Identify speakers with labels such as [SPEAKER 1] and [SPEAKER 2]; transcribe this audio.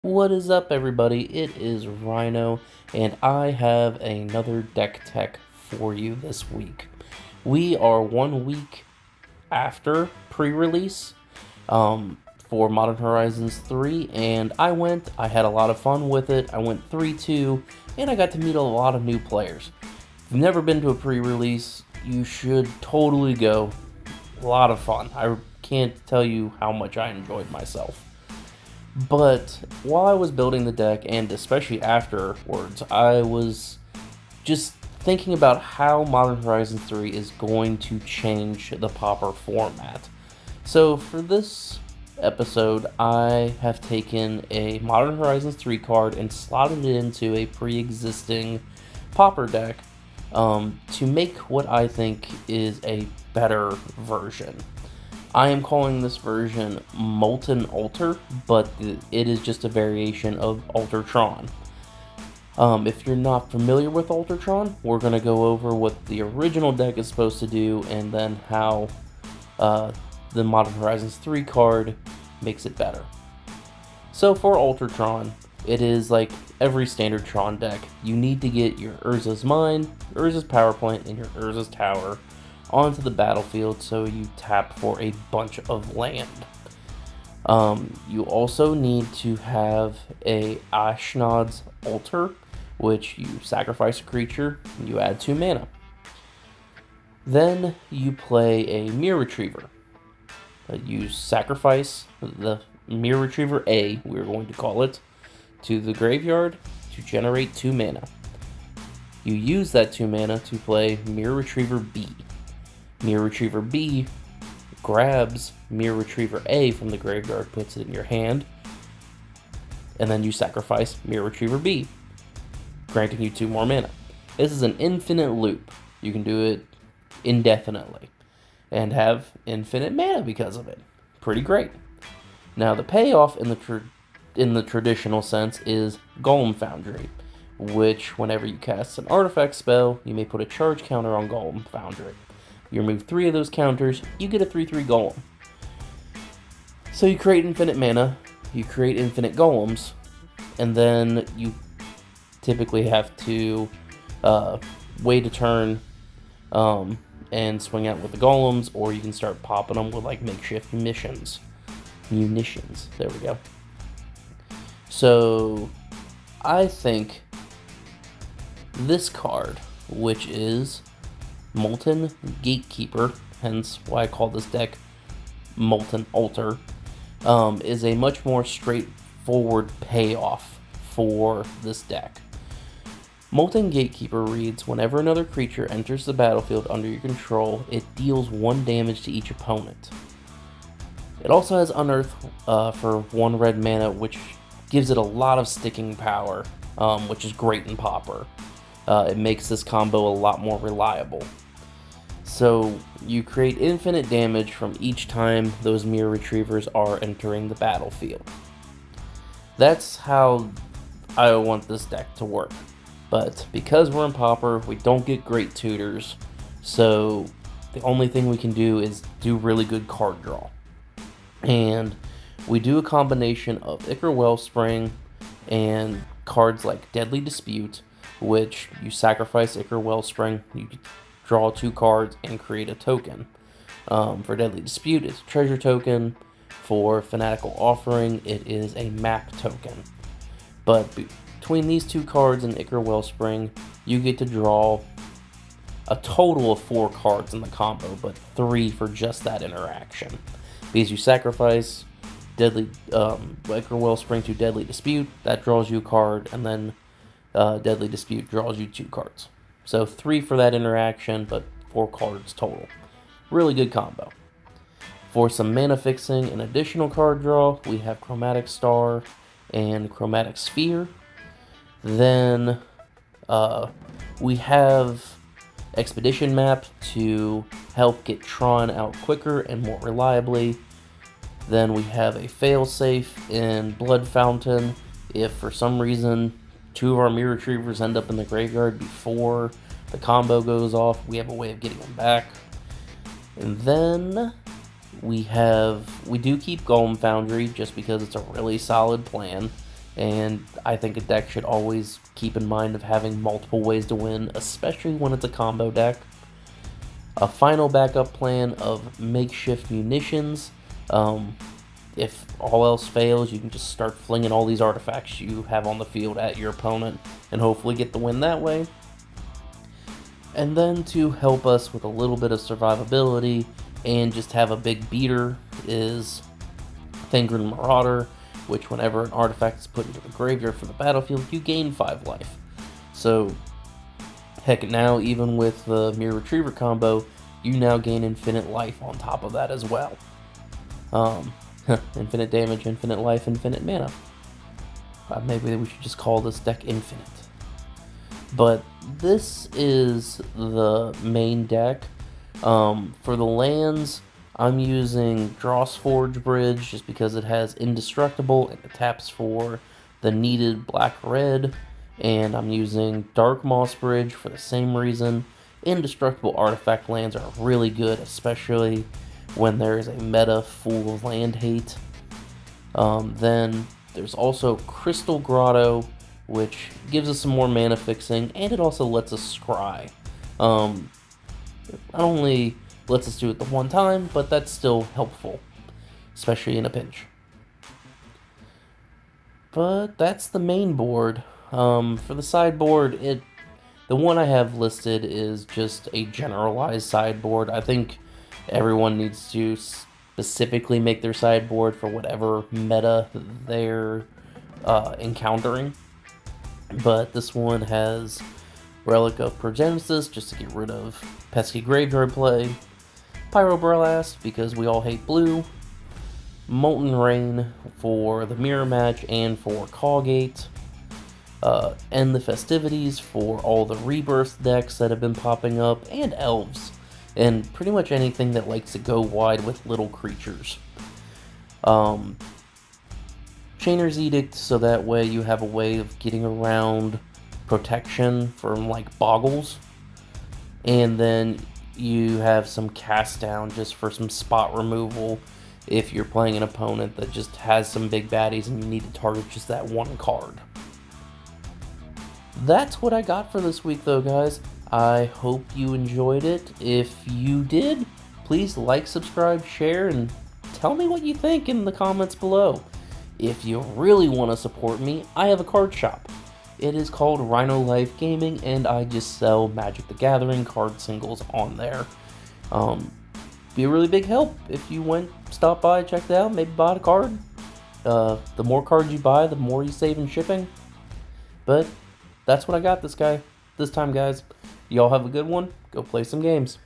[SPEAKER 1] What is up, everybody? It is Rhino, and I have another deck tech for you this week. We are 1 week after pre-release for Modern Horizons 3, and I had a lot of fun with it. I went 3-2, and I got to meet a lot of new players. If you've never been to a pre-release, you should totally go. A lot of fun. I can't tell you how much I enjoyed myself. But while I was building the deck, and especially afterwards, I was just thinking about how Modern Horizons 3 is going to change the Pauper format. So for this episode, I have taken a Modern Horizons 3 card and slotted it into a pre-existing Pauper deck to make what I think is a better version. I am calling this version Molten Altar, but it is just a variation of Altar Tron. If you're not familiar with Altar Tron, we're going to go over what the original deck is supposed to do, and then how the Modern Horizons 3 card makes it better. So for Altar Tron, it is like every standard Tron deck. You need to get your Urza's Mine, Urza's Power Plant, and your Urza's Tower onto the battlefield, so you tap for a bunch of land. You also need to have a Ashnod's Altar, which you sacrifice a creature, and you add 2 mana. Then you play a Mirror Retriever. You sacrifice the Mirror Retriever A, we're going to call it, to the graveyard to generate 2 mana. You use that 2 mana to play Mirror Retriever B. Mirror Retriever B grabs Mirror Retriever A from the graveyard, puts it in your hand, and then you sacrifice Mirror Retriever B, granting you 2 more mana. This is an infinite loop. You can do it indefinitely and have infinite mana because of it. Pretty great. Now the payoff in the traditional sense is Golem Foundry, which whenever you cast an artifact spell, you may put a charge counter on Golem Foundry. You remove 3 of those counters, you get a 3/3 golem. So you create infinite mana, you create infinite golems, and then you typically have to wait a turn and swing out with the golems, or you can start popping them with like makeshift munitions. There we go. So I think this card, which is Molten Gatekeeper, hence why I call this deck Molten Altar, is a much more straightforward payoff for this deck. Molten Gatekeeper reads, whenever another creature enters the battlefield under your control, it deals 1 damage to each opponent. It also has Unearth for 1 red mana, which gives it a lot of sticking power, which is great in Pauper. It makes this combo a lot more reliable. So you create infinite damage from each time those Mirror Retrievers are entering the battlefield. That's how I want this deck to work. But because we're in Pauper, we don't get great tutors, so the only thing we can do is do really good card draw. And we do a combination of Ichor Wellspring and cards like Deadly Dispute, which you sacrifice Ichor Wellspring, you draw 2 cards, and create a token. For Deadly Dispute, it's a treasure token. For Fanatical Offering, it is a map token. But between these 2 cards and Ichor Wellspring, you get to draw a total of 4 cards in the combo, but 3 for just that interaction. Because you sacrifice Ichor Wellspring to Deadly Dispute, that draws you a card, and then Deadly Dispute draws you 2 cards. So 3 for that interaction, but 4 cards total. Really good combo. For some mana fixing and additional card draw, we have Chromatic Star and Chromatic Sphere. Then we have Expedition Map to help get Tron out quicker and more reliably. Then we have a failsafe in Blood Fountain. If for some reason 2 of our Mirror Retrievers end up in the graveyard before the combo goes off, we have a way of getting them back. And then we do keep Golem Foundry just because it's a really solid plan. and I think a deck should always keep in mind of having multiple ways to win, especially when it's a combo deck. A final backup plan of makeshift munitions. If all else fails, you can just start flinging all these artifacts you have on the field at your opponent and hopefully get the win that way. And then to help us with a little bit of survivability and just have a big beater is Thangren Marauder, which whenever an artifact is put into the graveyard from the battlefield, you gain 5 life. So, heck, now even with the Mirror Retriever combo, you now gain infinite life on top of that as well. Infinite damage, infinite life, infinite mana. Maybe we should just call this deck Infinite. But this is the main deck. For the lands, I'm using Drossforge Bridge just because it has Indestructible and it taps for the needed black-red. And I'm using Dark Moss Bridge for the same reason. Indestructible artifact lands are really good, especially when there's a meta full of land hate. Then there's also Crystal Grotto, which gives us some more mana fixing, and it also lets us scry. Not only lets us do it the one time, but that's still helpful, especially in a pinch. But that's the main board. For the sideboard, the one I have listed is just a generalized sideboard. I think everyone needs to specifically make their sideboard for whatever meta they're encountering. But this one has Relic of Progenesis, just to get rid of pesky graveyard play. Pyroblast, because we all hate blue. Molten Rain for the mirror match and for Callgate. End the Festivities for all the Rebirth decks that have been popping up, and Elves, and pretty much anything that likes to go wide with little creatures. Chainer's Edict, so that way you have a way of getting around protection from like boggles, and then you have some cast down just for some spot removal if you're playing an opponent that just has some big baddies and you need to target just that one card. That's what I got for this week though, guys. I hope you enjoyed it. If you did, please like, subscribe, share, and tell me what you think in the comments below. If you really want to support me, I have a card shop. It is called Rhino Life Gaming, and I just sell Magic the Gathering card singles on there. Be a really big help if you stop by, check it out, maybe buy a card. The more cards you buy, the more you save in shipping. But that's what I got this time, guys. Y'all have a good one. Go play some games.